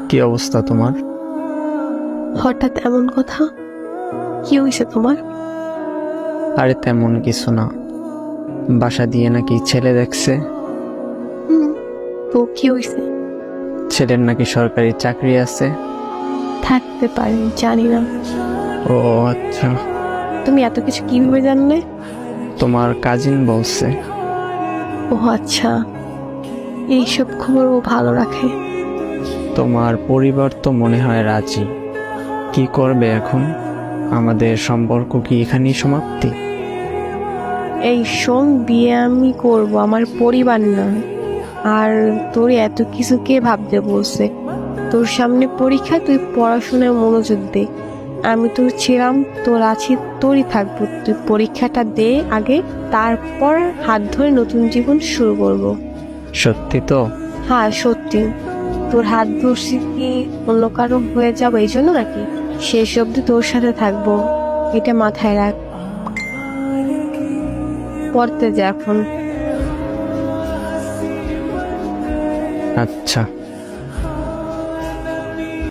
কি অবস্থা তোমার? হঠাৎ এমন কথা? কি হয়েছে তোমার? আরে তেমন কিছু না, বাসা দিয়ে নাকি ছেলে দেখছে। হুম, তো কি হয়েছে? ছেলের নাকি সরকারি চাকরি আছে। থাকতে পারে, জানি না। ও আচ্ছা। তুমি এত কিছু কিভাবে জানলে? তোমার কাজিন বলছে। ও আচ্ছা, এইসব খবর ও ভালো রাখে। তোমার পরিবার তো মনে হয় রাজি। কি করবে এখন? আমাদের সম্পর্ক কি এখানেই সমাপ্তি? এই শোন, বিয়ে আমি করব, আমার পরিবার না। আর তোর এত কিছু কে ভাবতে বলছে? তোর সামনে পরীক্ষা, তুই পড়াশোনায় মনোযোগ দে। আমি তোর ছিলাম, তোর আছি, তোরই থাকবো। তুই পরীক্ষাটা দে আগে, তারপর হাত ধরে নতুন জীবন শুরু করব। সত্যি তো? হ্যাঁ সত্যি। তোর হাত ধরছি কি অন্য কারো হয়ে যাবো এই জন্য নাকি? শেষ অবধি তোর সাথে থাকবো, এটা মাথায় রাখ। পড়তে যা এখন। আচ্ছা।